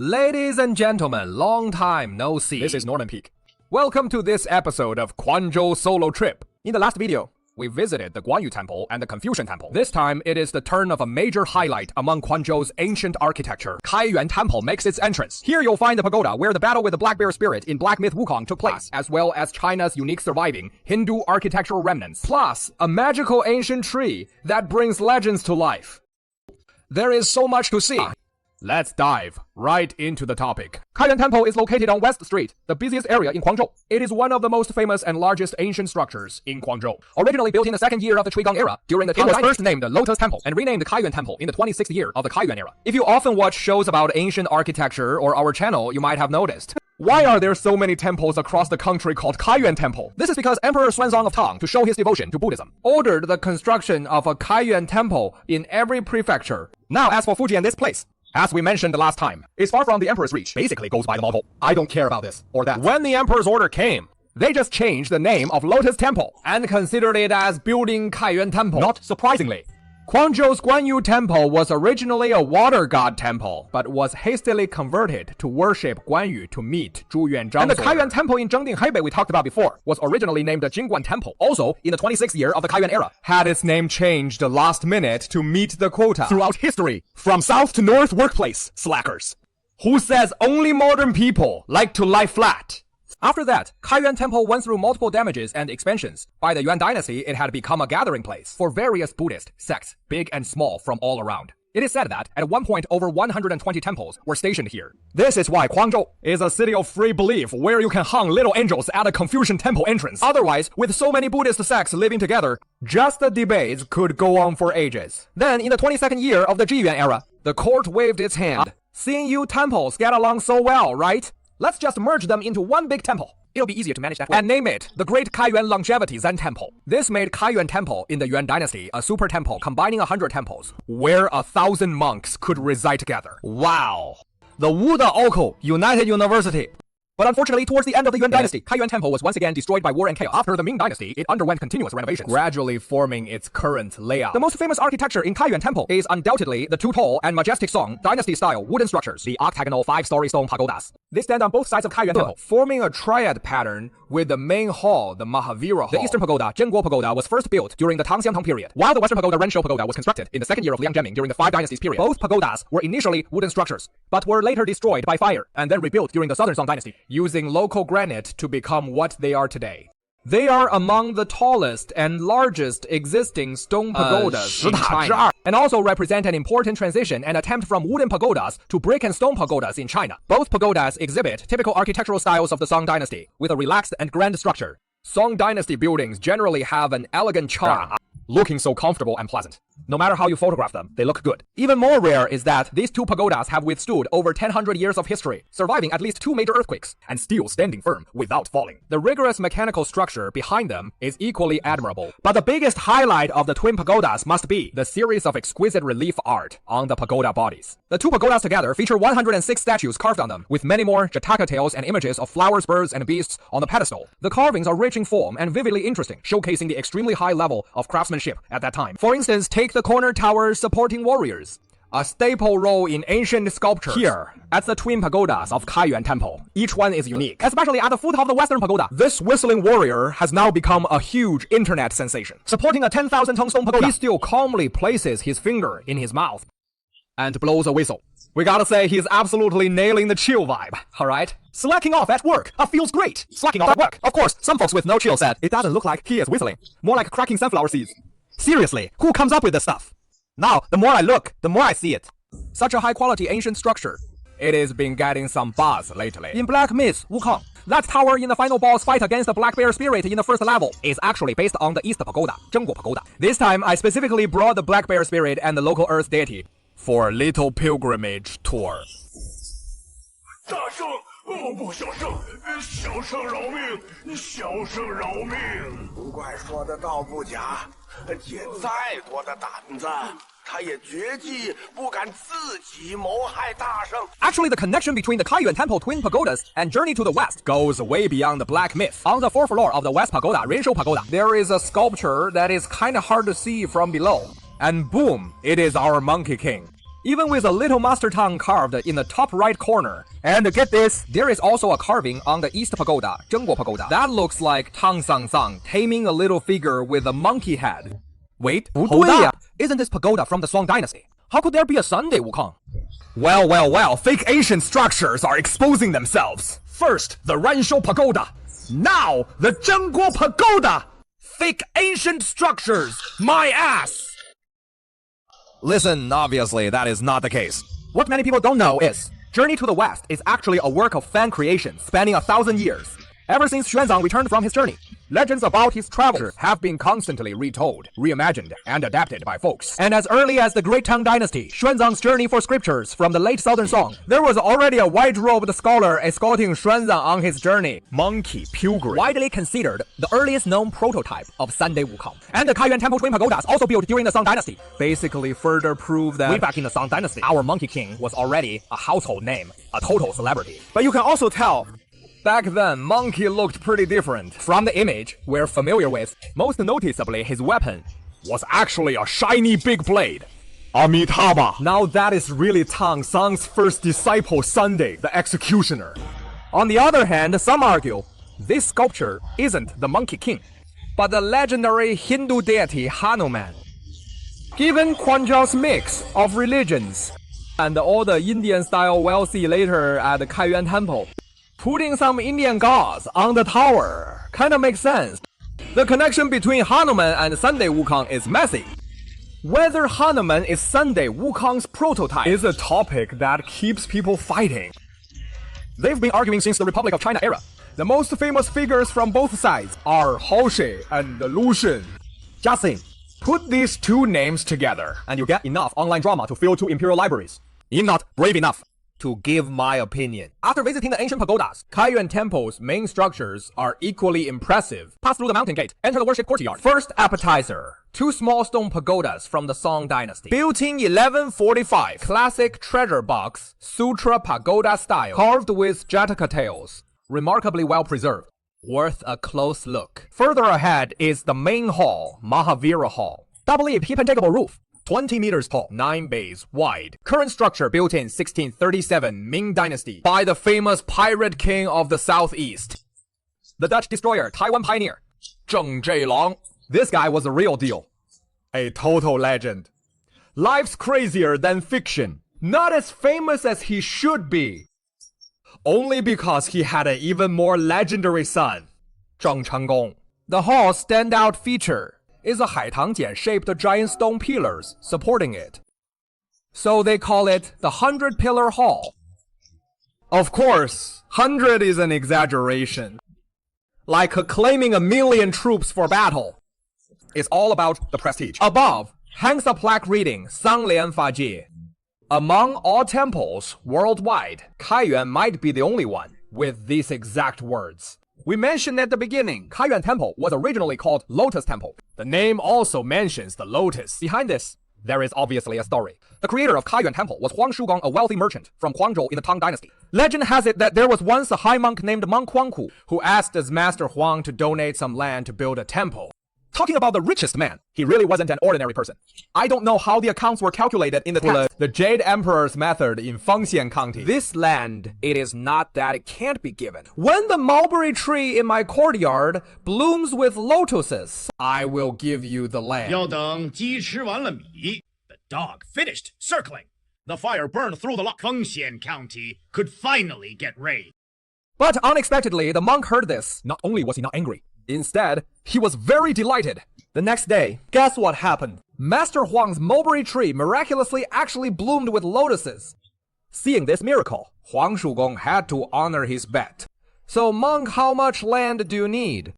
Ladies and gentlemen, long time no see. This is Norman Peak. Welcome to this episode of Quanzhou Solo Trip. In the last video, we visited the Guanyu Temple and the Confucian Temple. This time, it is the turn of a major highlight among Quanzhou's ancient architecture. Kaiyuan Temple makes its entrance. Here you'll find the pagoda where the battle with the black bear spirit in black myth Wukong took place, as well as China's unique surviving Hindu architectural remnants. Plus, a magical ancient tree that brings legends to life. There is so much to see. Let's dive right into the topic. Kaiyuan Temple is located on West Street, the busiest area in Quanzhou. It is one of the most famous and largest ancient structures in Quanzhou. Originally built in the second year of the Gong era, during the Tang It was Dynasty, first named the Lotus Temple and renamed the Kaiyuan Temple in the 26th year of the Kaiyuan era. If you often watch shows about ancient architecture or our channel, you might have noticed. Why are there so many temples across the country called Kaiyuan Temple? This is because Emperor Xuanzang of Tang, to show his devotion to Buddhism, ordered the construction of a Kaiyuan Temple in every prefecture. Now, as for Fujian, this place, as we mentioned the last time, is far from the emperor's reach. Basically goes by the motto, I don't care about this or that. When the emperor's order came, they just changed the name of Lotus Temple and considered it as building Kaiyuan Temple. Not surprisingly, Quanzhou's Guanyu Temple was originally a water god temple, but was hastily converted to worship Guanyu to meet Zhu Yuanzhang's and the order. Kaiyuan Temple in Zhengding, Hebei we talked about before was originally named the Jingguan Temple, also in the 26th year of the Kaiyuan era. Had its name changed last minute to meet the quota. Throughout history, from south to north workplace, slackers. Who says only modern people like to lie flat? After that, Kaiyuan Temple went through multiple damages and expansions. By the Yuan dynasty, it had become a gathering place for various Buddhist sects, big and small from all around. It is said that, at one point, over 120 temples were stationed here. This is why Quanzhou is a city of free belief where you can hang little angels at a Confucian temple entrance. Otherwise, with so many Buddhist sects living together, just the debates could go on for ages. Then, in the 22nd year of the Zhiyuan era, the court waved its hand. Seeing you temples get along so well, right? Let's just merge them into one big temple. It'll be easier to manage that way. And name it the Great Kaiyuan Longevity Zen Temple. This made Kaiyuan Temple in the Yuan dynasty a super temple combining 100 temples, where 1,000 monks could reside together. Wow! The Wuda-Oku United University. But unfortunately, towards the end of the Yuan dynasty, Kaiyuan Temple was once again destroyed by war and chaos. After the Ming dynasty, it underwent continuous renovations, gradually forming its current layout. The most famous architecture in Kaiyuan Temple is undoubtedly the two tall and majestic Song dynasty-style wooden structures, the octagonal 5-story stone pagodas. They stand on both sides of Kaiyuan Temple, forming a triad pattern with the main hall, the Mahavira Hall. The eastern pagoda, Zhenguo Pagoda, was first built during the Tang Xiangtang period, while the western pagoda, Renshou Pagoda, was constructed in the second year of Liang Zhenming during the Five Dynasties period. Both pagodas were initially wooden structures, but were later destroyed by fire and then rebuilt during the southern Song dynasty, using local granite to become what they are today. They are among the tallest and largest existing stone pagodas in China, and also represent an important transition and attempt from wooden pagodas to brick and stone pagodas in China. Both pagodas exhibit typical architectural styles of the Song dynasty, with a relaxed and grand structure. Song dynasty buildings generally have an elegant charm, looking so comfortable and pleasant. No matter how you photograph them, they look good. Even more rare is that these two pagodas have withstood over 1,000 years of history, surviving at least 2 major earthquakes, and still standing firm without falling. The rigorous mechanical structure behind them is equally admirable. But the biggest highlight of the twin pagodas must be the series of exquisite relief art on the pagoda bodies. The two pagodas together feature 106 statues carved on them, with many more Jataka tales and images of flowers, birds, and beasts on the pedestal. The carvings are rich in form and vividly interesting, showcasing the extremely high level of craftsmanship at that time. For instance, take the corner tower supporting warriors, a staple role in ancient sculptures. Here, at the twin pagodas of Kaiyuan Temple, each one is unique, especially at the foot of the western pagoda. This whistling warrior has now become a huge internet sensation. Supporting a 10,000-ton stone pagoda, he still calmly places his finger in his mouth and blows a whistle. We gotta say, he's absolutely nailing the chill vibe, alright? Slacking off at work feels great. Slacking off at work. Of course, some folks with no chill said, it doesn't look like he is whistling, more like cracking sunflower seeds. Seriously, who comes up with this stuff? Now, the more I look, the more I see it. Such a high-quality ancient structure. It has been getting some buzz lately. In black myth, Wukong, that tower in the final boss fight against the black bear spirit in the first level is actually based on the East Pagoda, Zhenguo Pagoda. This time, I specifically brought the black bear spirit and the local earth deity for a little pilgrimage tour. 大圣，不小圣，小圣饶命，小圣饶命！不怪说的道不假，借再多的胆子，他也绝技不敢自己谋害大圣。 Actually, the connection between the Kaiyuan Temple twin pagodas and Journey to the West goes way beyond the black myth. On the fourth floor of the West Pagoda, Renshou Pagoda, there is a sculpture that is kinda hard to see from below. And boom, it is our Monkey King. even with a little master tongue carved in the top right corner. And get this, there is also a carving on the East Pagoda, Zhengguo Pagoda. That looks like Tang Sang Sang taming a little figure with a monkey head. Wait, hold up. Isn't this pagoda from the Song dynasty? How could there be a Sunday Wukong? Well, fake ancient structures are exposing themselves. First, the Ranshou Pagoda. Now, the Zhengguo Pagoda. Fake ancient structures. My ass. Listen, obviously, that is not the case. What many people don't know is, Journey to the West is actually a work of fan creation spanning 1,000 years. Ever since Xuanzang returned from his journey, legends about his travels have been constantly retold, reimagined, and adapted by folks. And as early as the Great Tang Dynasty, Xuanzang's journey for scriptures from the late Southern Song, there was already a white-robed scholar escorting Xuanzang on his journey. Monkey pilgrim. Widely considered the earliest known prototype of Sunday Wukong. And the Kaiyuan Temple twin pagodas also built during the Song Dynasty basically further prove that way back in the Song Dynasty, our Monkey King was already a household name, a total celebrity. But you can also tell, back then, Monkey looked pretty different. From the image we're familiar with, most noticeably his weapon was actually a shiny big blade. Amitabha. Now that is really Tang Sang's first disciple Sunday, the executioner. On the other hand, some argue this sculpture isn't the Monkey King, but the legendary Hindu deity Hanuman. Given Quanzhou's mix of religions and all the Indian style we'll see later at the Kaiyuan Temple, putting some Indian gods on the tower kinda makes sense. The connection between Hanuman and Sunday Wukong is messy. Whether Hanuman is Sunday Wukong's prototype is a topic that keeps people fighting. They've been arguing since the Republic of China era. The most famous figures from both sides are Hao Shi and Lu Xun. Just saying. Put these two names together, and you get enough online drama to fill 2 imperial libraries. I'm not brave enough to give my opinion. After visiting the ancient pagodas, Kaiyuan Temple's main structures are equally impressive. Pass through the mountain gate, enter the worship courtyard. First appetizer, 2 small stone pagodas from the Song dynasty. Built in 1145, classic treasure box, Sutra pagoda style, carved with Jataka tails, remarkably well preserved. Worth a close look. Further ahead is the main hall, Mahavira Hall. Doubly perpendicular roof, 20 meters tall, 9 bays wide. Current structure built in 1637 Ming Dynasty by the famous pirate king of the southeast, the Dutch destroyer Taiwan pioneer, Zheng Zheilong. This guy was a real deal. A total legend. Life's crazier than fiction. Not as famous as he should be. Only because he had an even more legendary son, Zheng Chenggong. The hall's standout feature is a 海棠简 shaped giant stone pillars supporting it. So they call it the 100 Pillar Hall. Of course, 100 is an exaggeration. Like claiming 1,000,000 troops for battle. It's all about the prestige. Above hangs a plaque reading 桑联法界. Among all temples worldwide, Kaiyuan might be the only one with these exact words. We mentioned at the beginning, Kaiyuan Temple was originally called Lotus Temple. The name also mentions the lotus. Behind this, there is obviously a story. The creator of Kaiyuan Temple was Huang Shugong, a wealthy merchant from Quanzhou in the Tang Dynasty. Legend has it that there was once a high monk named Monk Huangku who asked his master Huang to donate some land to build a temple. Talking about the richest man, he really wasn't an ordinary person. I don't know how the accounts were calculated in the text. The Jade Emperor's method in Fengxian County. This land, it is not that it can't be given. When the mulberry tree in my courtyard blooms with lotuses, I will give you the land. 要等鸡吃完了米 The dog finished circling. The fire burned through the lot. Fengxian County could finally get rain. But unexpectedly, the monk heard this. Not only was he not angry, instead, he was very delighted. The next day, guess what happened? Master Huang's mulberry tree miraculously actually bloomed with lotuses. Seeing this miracle, Huang Shugong had to honor his bet. So, monk, how much land do you need?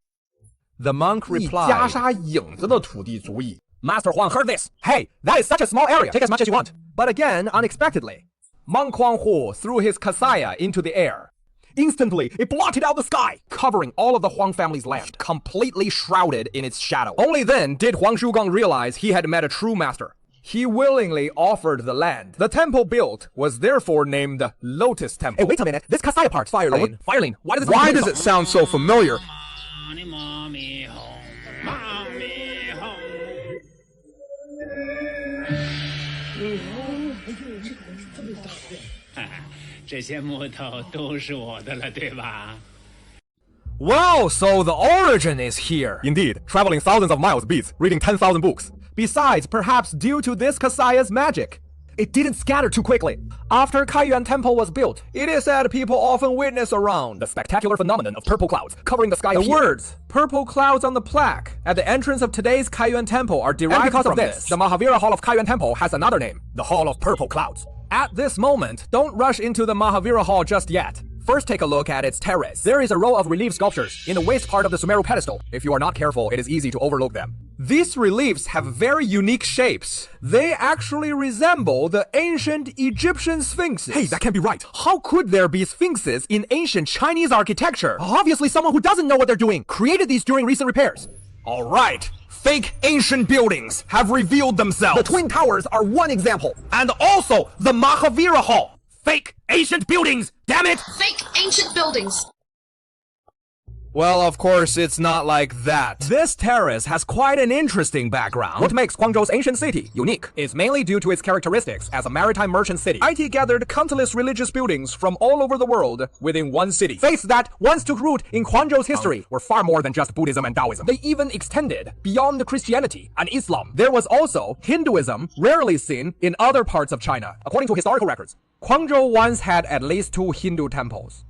The monk replied, 加沙影子的土地足矣. Master Huang heard this. Hey, that is such a small area. Take as much as you want. But again, unexpectedly, Monk Huanghu threw his kasaya into the air. Instantly, it blotted out the sky, covering all of the Huang family's land, completely shrouded in its shadow. Only then did Huang Shugong realize he had met a true master. He willingly offered the land. The temple built was therefore named Lotus Temple. Hey, wait a minute. This kasaya part, Fire Lane. Fire Lane. Why does it sound so familiar? Mommy home. Mommy home. 这些木头都是我的了，对吧？ Well, so the origin is here. Indeed, traveling thousands of miles beats reading 10,000 books. Besides, perhaps due to this Kasaya's magic, it didn't scatter too quickly. After Kaiyuan Temple was built, it is said people often witness around The spectacular phenomenon of purple clouds covering the sky the appear. words "purple clouds" on the plaque at the entrance of today's Kaiyuan Temple are And derived because from of this, the Mahavira Hall of Kaiyuan Temple has another name. The Hall of Purple Clouds. At this moment, don't rush into the Mahavira Hall just yet. First, take a look at its terrace. There is a row of relief sculptures in the waist part of the Sumeru pedestal. If you are not careful, it is easy to overlook them. These reliefs have very unique shapes. They actually resemble the ancient Egyptian sphinxes. Hey, that can't be right. How could there be sphinxes in ancient Chinese architecture? Obviously, someone who doesn't know what they're doing created these during recent repairs. All right. Fake ancient buildings have revealed themselves. The Twin Towers are one example. And also the Mahavira Hall. Fake ancient buildings! Damn it! Fake ancient buildings. Well, of course, it's not like that. This terrace has quite an interesting background. What makes Quanzhou's ancient city unique is mainly due to its characteristics as a maritime merchant city. IT gathered countless religious buildings from all over the world within one city. Faiths that once took root in Quanzhou's history were far more than just Buddhism and Taoism. They even extended beyond Christianity and Islam. There was also Hinduism, rarely seen in other parts of China. According to historical records, Quanzhou once had at least 2 Hindu temples.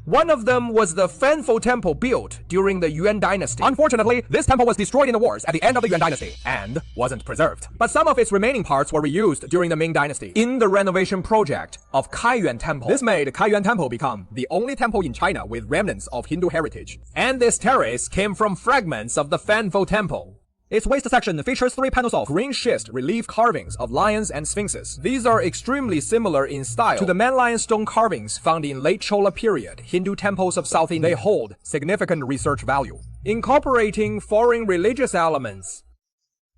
One of them was the Fanfo Temple built during the Yuan dynasty. Unfortunately, this temple was destroyed in the wars at the end of the Yuan dynasty and wasn't preserved. But some of its remaining parts were reused during the Ming dynasty in the renovation project of Kaiyuan Temple. This made Kaiyuan Temple become the only temple in China with remnants of Hindu heritage. And this terrace came from fragments of the Fanfo Temple. Its waist section features 3 panels of green schist relief carvings of lions and sphinxes. These are extremely similar in style to the man-lion stone carvings found in late Chola period Hindu temples of South India. They hold significant research value. Incorporating foreign religious elements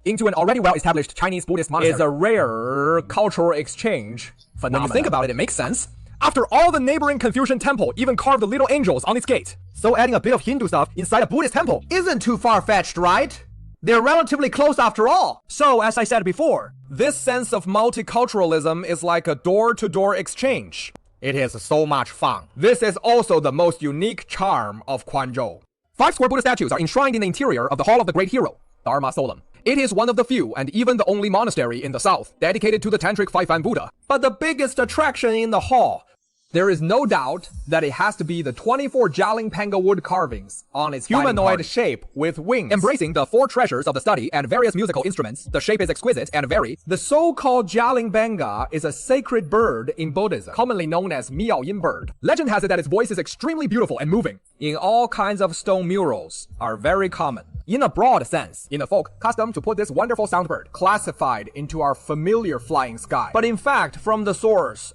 into an already well-established Chinese Buddhist monastery is a rare cultural exchange phenomenon. When you think about it, it makes sense. After all, the neighboring Confucian temple even carved the little angels on its gate. So adding a bit of Hindu stuff inside a Buddhist temple isn't too far-fetched, right? They're relatively close after all. So, as I said before, this sense of multiculturalism is like a door-to-door exchange. It is so much fun. This is also the most unique charm of Quanzhou. 5 square Buddha statues are enshrined in the interior of the Hall of the Great Hero, Dharma Solemn. It is one of the few and even the only monastery in the south dedicated to the Tantric Faifan Buddha. But the biggest attraction in the hall, there is no doubt that it has to be the 24 Jialing Panga wood carvings on its humanoid shape with wings. Embracing the 4 treasures of the study and various musical instruments, the shape is exquisite and very. The so-called Jialing Panga is a sacred bird in Buddhism, commonly known as Miao Yin bird. Legend has it that its voice is extremely beautiful and moving. In all kinds of stone murals are very common. In a broad sense, in the folk custom to put this wonderful sound bird classified into our familiar flying sky. But in fact, from the source,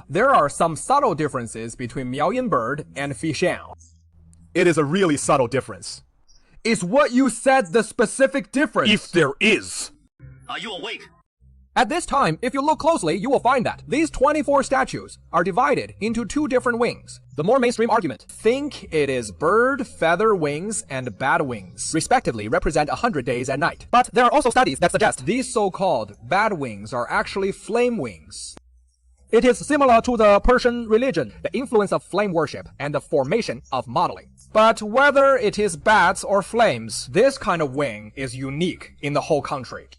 there are some subtle differences between Miao Yin bird and Fujian. It is a really subtle difference. Is what you said the specific difference? If there is. Are you awake? At this time, if you look closely, you will find that these 24 statues are divided into 2 different wings. The more mainstream argument, think it is bird, feather wings, and bat wings, respectively represent 100 days and night. But there are also studies that suggest these so-called bat wings are actually flame wings. It is similar to the Persian religion, the influence of flame worship, and the formation of modeling. But whether it is bats or flames, this kind of wing is unique in the whole country.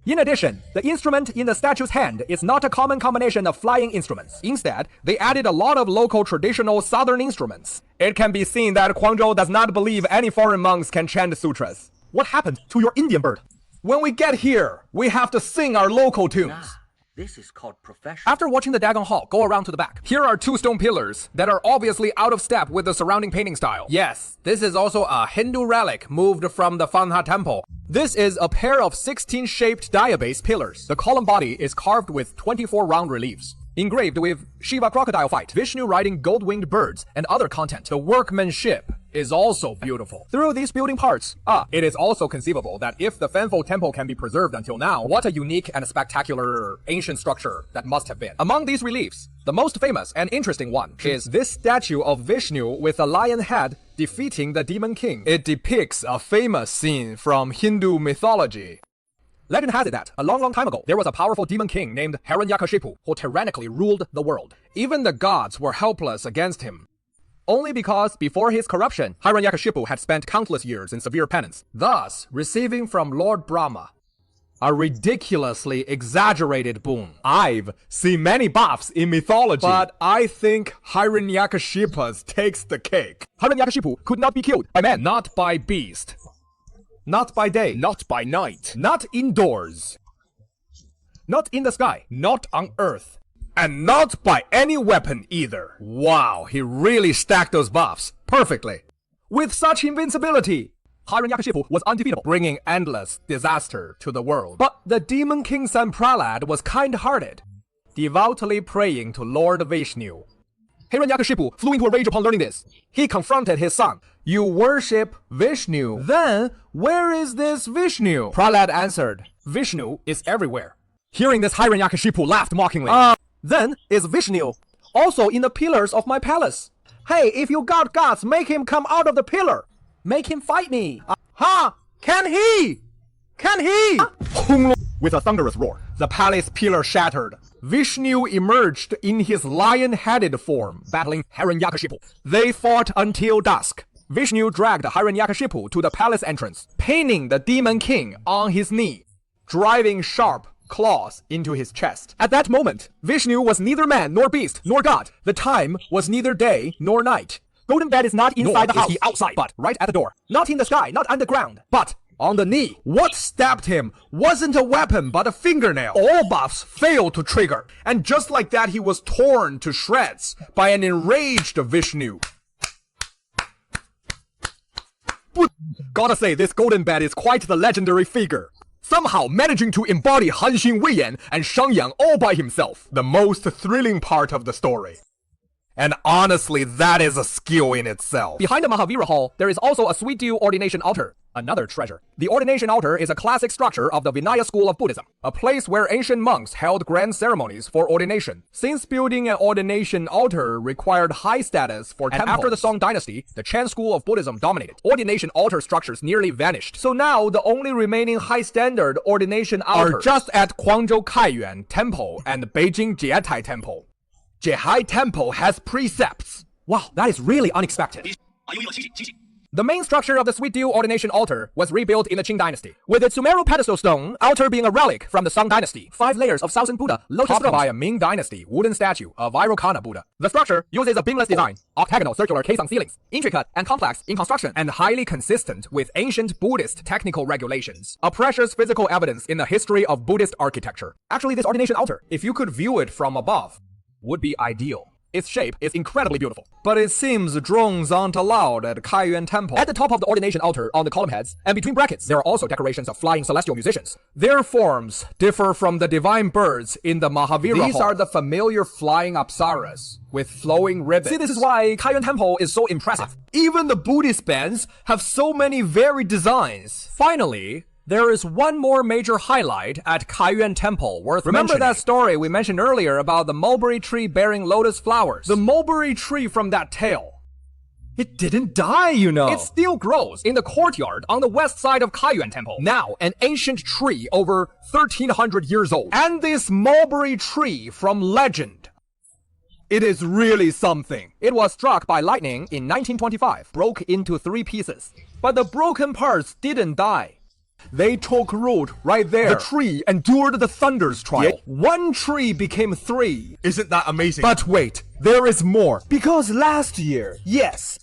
In addition, the instrument in the statue's hand is not a common combination of flying instruments. Instead, they added a lot of local traditional southern instruments. It can be seen that Quanzhou does not believe any foreign monks can chant sutras. What happened to your Indian bird? When we get here, we have to sing our local tunes. This is called professional. After watching the Dagon Hall, go around to the back. Here are 2 stone pillars that are obviously out of step with the surrounding painting style. Yes, this is also a Hindu relic moved from the Fanha Temple. This is a pair of 16-shaped diabase pillars. The column body is carved with 24 round reliefs, engraved with Shiva crocodile fight, Vishnu riding gold-winged birds, and other content. The workmanship is also beautiful. Through these building parts, it is also conceivable that if the Fanfo Temple can be preserved until now, what a unique and spectacular ancient structure that must have been. Among these reliefs, the most famous and interesting one is this statue of Vishnu with a lion head defeating the demon king. It depicts a famous scene from Hindu mythology. Legend has it that, a long time ago, there was a powerful demon king named Hiranyakashipu who tyrannically ruled the world. Even the gods were helpless against him. Only because, before his corruption, Hiranyakashipu had spent countless years in severe penance, thus receiving from Lord Brahma a ridiculously exaggerated boon. I've seen many buffs in mythology, but I think Hiranyakashipu's takes the cake. Hiranyakashipu could not be killed by man, Not by beast. Not by day. Not by night. Not indoors. not in the sky, Not on earth. And not by any weapon either. Wow, he really stacked those buffs perfectly. With such invincibility, Hiranyakashipu was undefeatable, bringing endless disaster to the world. But the demon king son Prahlad was kind-hearted, devoutly praying to Lord Vishnu. Hiranyakashipu flew into a rage upon learning this. He confronted his son. You worship Vishnu. Then, where is this Vishnu? Prahlad answered, Vishnu is everywhere. Hearing this, Hiranyakashipu laughed mockingly. Then is Vishnu also in the pillars of my palace? Hey, if you got gods, make him come out of the pillar. Make him fight me. Can he? Can he? With a thunderous roar, The palace pillar shattered. Vishnu emerged in his lion-headed form, battling Hiranyakashipu. They fought until dusk. Vishnu dragged Hiranyakashipu to the palace entrance, pinning the demon king on his knee, driving sharp claws into his chest. At that moment, Vishnu was neither man nor beast nor god. The time was neither day nor night. Golden bed is not inside the house, is he outside, but right at the door. Not in the sky, not underground, but on the knee. What stabbed him wasn't a weapon but a fingernail. All buffs failed to trigger, and just like that he was torn to shreds by an enraged Vishnu. Gotta say, this golden bed is quite the legendary figure. Somehow managing to embody Hanxin Weiyan and Shangyang all by himself. The most thrilling part of the story. And honestly, that is a skill in itself. Behind the Mahavira Hall, there is also a sweet dew ordination altar, another treasure. The ordination altar is a classic structure of the Vinaya school of Buddhism, a place where ancient monks held grand ceremonies for ordination. Since building an ordination altar required high status for temples, and after the Song dynasty, the Chan school of Buddhism dominated. Ordination altar structures nearly vanished. So now the only remaining high standard ordination altars are just at Quanzhou Kaiyuan Temple and Beijing Jietai Temple. Jietai Temple has precepts. Wow, that is really unexpected. The main structure of the Sweet Dew ordination altar was rebuilt in the Qing dynasty, with its Sumeru pedestal stone altar being a relic from the Song dynasty. 5 layers of Thousand Buddha, lotus topped thrones by a Ming dynasty wooden statue of Vairocana Buddha. The structure uses a beamless design, octagonal circular caisson ceilings, intricate and complex in construction, and highly consistent with ancient Buddhist technical regulations. A precious physical evidence in the history of Buddhist architecture. Actually, this ordination altar, if you could view it from above, would be ideal. Its shape is incredibly beautiful. But it seems drones aren't allowed at Kaiyuan Temple. At the top of the ordination altar, on the column heads, and between brackets, there are also decorations of flying celestial musicians. Their forms differ from the divine birds in the Mahavira These Hall. are the familiar flying apsaras with flowing ribbons. See, this is why Kaiyuan Temple is so impressive. Even the Buddhist bands have so many varied designs. Finally, there is one more major highlight at Kaiyuan Temple worth mentioning. Remember that story we mentioned earlier about the mulberry tree bearing lotus flowers? The mulberry tree from that tale. It didn't die, you know. It still grows in the courtyard on the west side of Kaiyuan Temple. Now, an ancient tree over 1,300 years old. And this mulberry tree from legend. It is really something. It was struck by lightning in 1925, broke into 3 pieces. But the broken parts didn't die. They took root right there. The tree endured the thunder's trial. Yet 1 tree became 3. Isn't that amazing? But wait, there is more. Because last year, yes,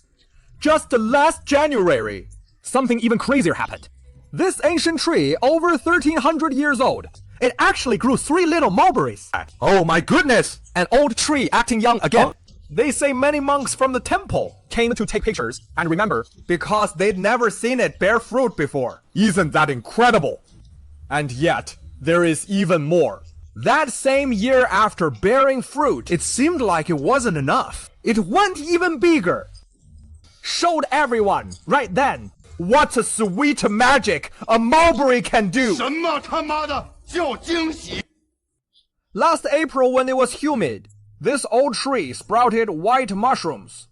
just last January, something even crazier happened. This ancient tree, over 1,300 years old, it actually grew 3 little mulberries. Oh my goodness! An old tree acting young again. They say many monks from the temple came to take pictures and remember, because they'd never seen it bear fruit before. Isn't that incredible? And yet, there is even more. That same year after bearing fruit, it seemed like it wasn't enough. It went even bigger. Showed everyone, right then, what a sweet magic a mulberry can do. 什么他妈的叫惊喜？ Last April when it was humid, this old tree sprouted white mushrooms.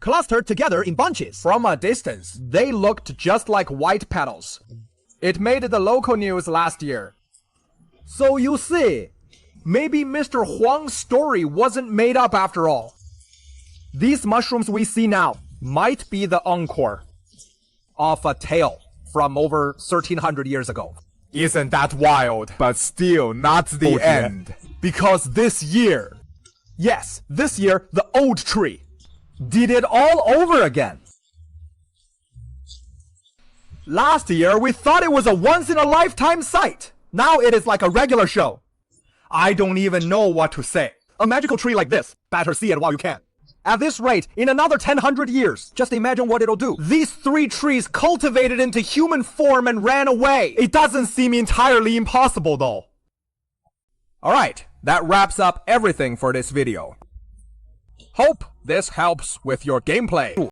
Clustered together in bunches. From a distance, they looked just like white petals. It made the local news last year. So you see, maybe Mr. Huang's story wasn't made up after all. These mushrooms we see now might be the encore of a tale from over 1300 years ago. Isn't that wild? But still not the end. Because this year, Yes, this year, the old tree did it all over again. Last year, we thought it was a once-in-a-lifetime sight. Now it is like a regular show. I don't even know what to say. A magical tree like this, better see it while you can. At this rate, in another 1,000 years, just imagine what it'll do. These 3 trees cultivated into human form and ran away. it doesn't seem entirely impossible though. Alright, that wraps up everything for this video. Hope this helps with your gameplay.